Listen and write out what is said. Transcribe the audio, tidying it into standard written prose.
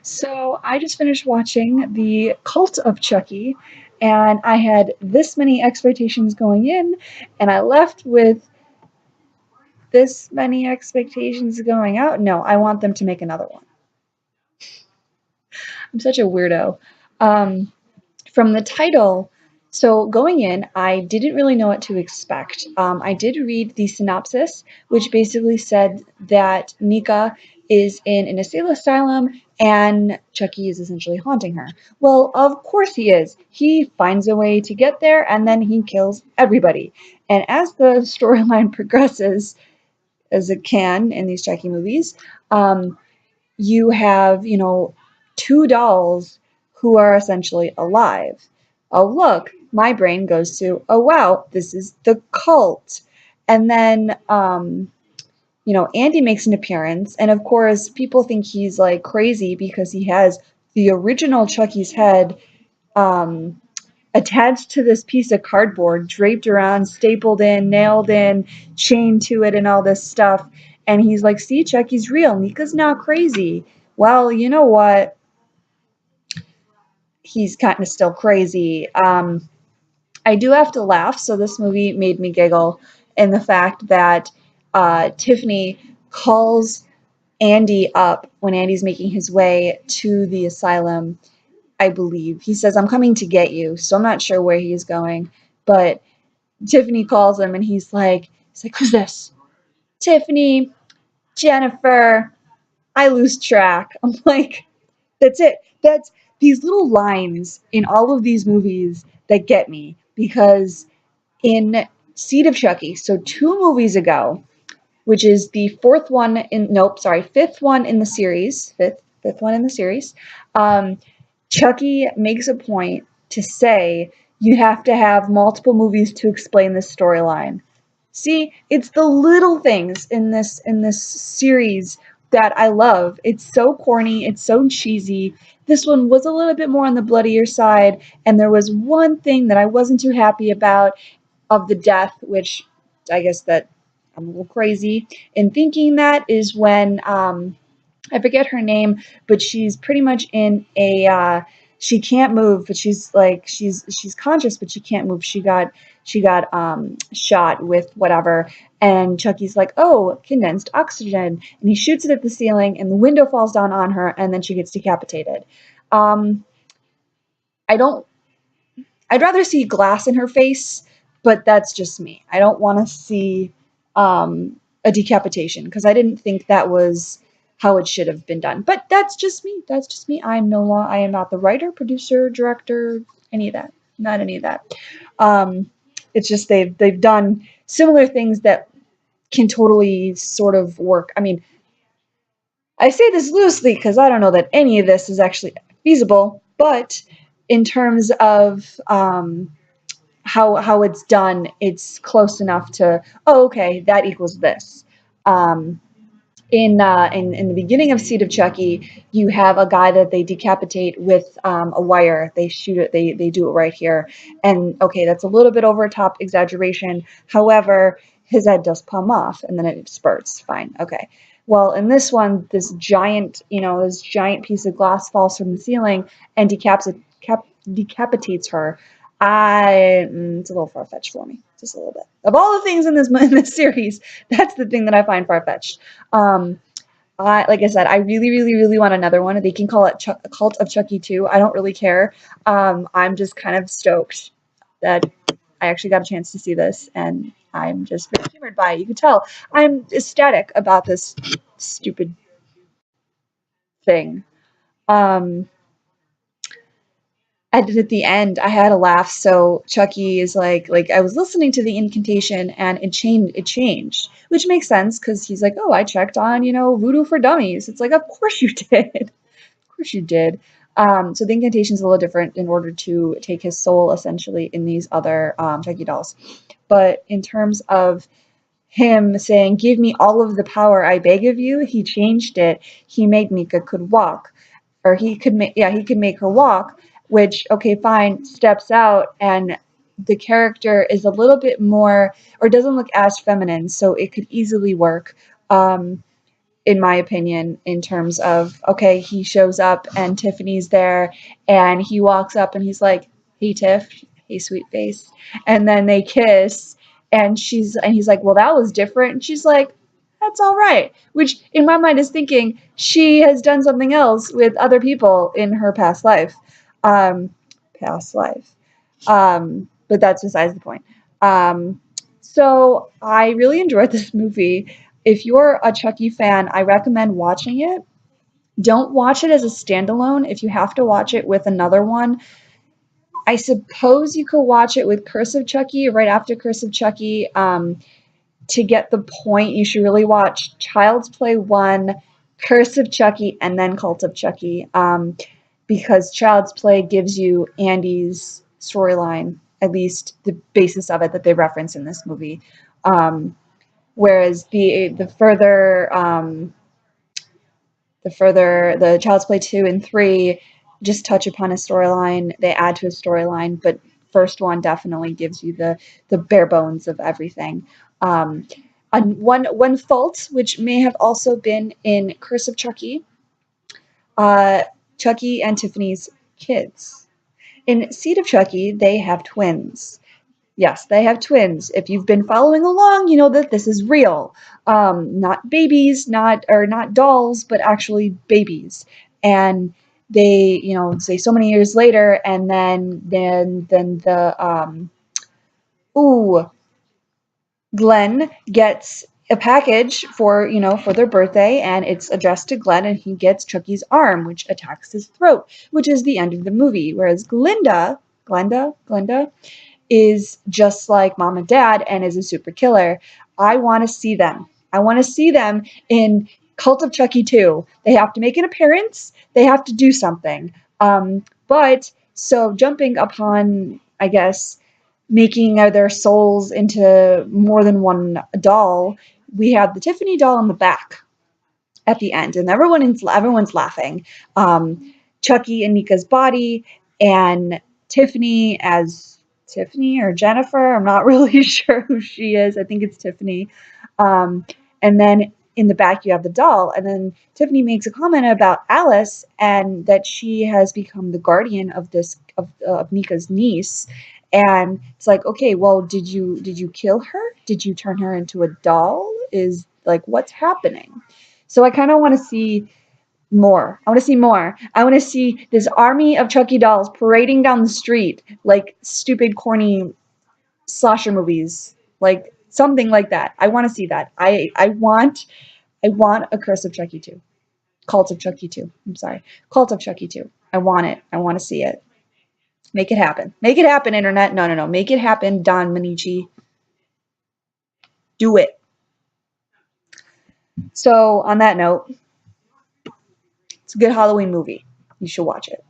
So I just finished watching the Cult of Chucky, and I had this many expectations going in, and I left with this many expectations going out. No, I want them to make another one. I'm such a weirdo. Um, from the title, so going in, I didn't really know what to expect. I did read the synopsis, which basically said that Nika is in an asylum and Chucky is essentially haunting her. Well, of course he is. He finds a way to get there and then he kills everybody. And as the storyline progresses, as it can in these Chucky movies, um, you have, two dolls who are essentially alive. Oh, look, my brain goes to, oh, wow, this is the cult. And then, Andy makes an appearance. And of course, people think he's like crazy because he has the original Chucky's head um, attached to this piece of cardboard, draped around, stapled in, nailed in, chained to it, and all this stuff. And he's like, see, Chucky's real. Nika's not crazy. Well, you know what? He's kind of still crazy. I do have to laugh. So this movie made me giggle in the fact that Tiffany calls Andy up when Andy's making his way to the asylum. I believe he says, "I'm coming to get you." So I'm not sure where he's going, but Tiffany calls him and he's like, "Who's this?" Tiffany, Jennifer. I lose track. I'm like, that's it. That's these little lines in all of these movies that get me because in Seed of Chucky, so 2 movies ago, which is the fifth one in the series, fifth one in the series, Chucky makes a point to say you have to have multiple movies to explain this storyline. See, it's the little things in this series that I love. It's so corny, it's so cheesy. This one was a little bit more on the bloodier side, and there was one thing that I wasn't too happy about of the death, which I guess that I'm a little crazy in thinking that is when I forget her name, but she's pretty much in a she can't move, but she's conscious, but she can't move. She got shot with whatever, and Chucky's like, "Oh, condensed oxygen," and he shoots it at the ceiling, and the window falls down on her, and then she gets decapitated. Um, I don't. I'd rather see glass in her face, but that's just me. I don't want to see a decapitation because I didn't think that was how it should have been done. But that's just me. That's just me. I am not the writer, producer, director, any of that. Not any of that. It's just they've done similar things that can totally sort of work. I mean, I say this loosely because I don't know that any of this is actually feasible, but in terms of how it's done, it's close enough to, oh, okay, that equals this. Um, in the beginning of Seed of Chucky, you have a guy that they decapitate with a wire. They shoot it. They do it right here, and okay, that's a little bit over top exaggeration. However, his head does come off, and then it spurts. Fine, okay. Well, in this one, this giant piece of glass falls from the ceiling and decapitates her. It's a little far fetched for me, just a little bit. Of all the things in this series, that's the thing that I find far fetched. Um, like I said, I really, really, really want another one. They can call it Cult of Chucky 2. I don't really care. I'm just kind of stoked that I actually got a chance to see this, and I'm just very humored by it. You can tell I'm ecstatic about this stupid thing. Um, at the end, I had a laugh. So Chucky is like I was listening to the incantation, and it changed, which makes sense because he's like, oh, I checked on Voodoo for Dummies. It's like, of course you did, of course you did. So the incantation is a little different in order to take his soul essentially in these other Chucky dolls. But in terms of him saying, "Give me all of the power, I beg of you," he changed it. He made Mika could walk, or he could make her walk, which, okay, fine, steps out, and the character is a little bit more, or doesn't look as feminine, so it could easily work. in my opinion, in terms of, okay, he shows up and Tiffany's there and he walks up and he's like, hey, Tiff, hey, sweet face. And then they kiss and he's like, well, that was different. And she's like, that's all right. Which in my mind is thinking she has done something else with other people in her past life. Um, past life. But that's besides the point. So I really enjoyed this movie. If you're a Chucky fan, I recommend watching it. Don't watch it as a standalone. If you have to watch it with another one, I suppose you could watch it with Curse of Chucky right after Curse of Chucky. To get the point, you should really watch Child's Play 1, Curse of Chucky, and then Cult of Chucky. Because Child's Play gives you Andy's storyline, at least the basis of it that they reference in this movie. Whereas the Child's Play 2 and 3 just touch upon a storyline, they add to a storyline, but first one definitely gives you the bare bones of everything. And one fault, which may have also been in Curse of Chucky, uh, Chucky and Tiffany's kids. In Seed of Chucky, they have twins. Yes, they have twins. If you've been following along, you know that this is real. Not babies, not dolls, but actually babies. And they, say so many years later, and then the ooh, Glenn gets a package for their birthday, and it's addressed to Glenn, and he gets Chucky's arm, which attacks his throat, which is the end of the movie. Whereas Glenda is just like mom and dad and is a super killer. I want to see them. I want to see them in Cult of Chucky 2. They have to make an appearance. They have to do something. But so jumping upon, I guess, making their souls into more than one doll, we have the Tiffany doll in the back at the end, and everyone's laughing. Chucky and Nika's body, and Tiffany as Tiffany or Jennifer. I'm not really sure who she is. I think it's Tiffany. And then in the back you have the doll, and then Tiffany makes a comment about Alice and that she has become the guardian of Nika's niece. And it's like, okay, well, did you kill her? Did you turn her into a doll? Is like, what's happening? So I kind of want to see more. I want to see more. I want to see this army of Chucky dolls parading down the street like stupid, corny slasher movies, like something like that. I want to see that. I want a Curse of Chucky 2. Cult of Chucky 2. I'm sorry. Cult of Chucky 2. I want it. I want to see it. Make it happen. Make it happen, internet. No. Make it happen, Don Manicini. Do it. So, on that note, it's a good Halloween movie. You should watch it.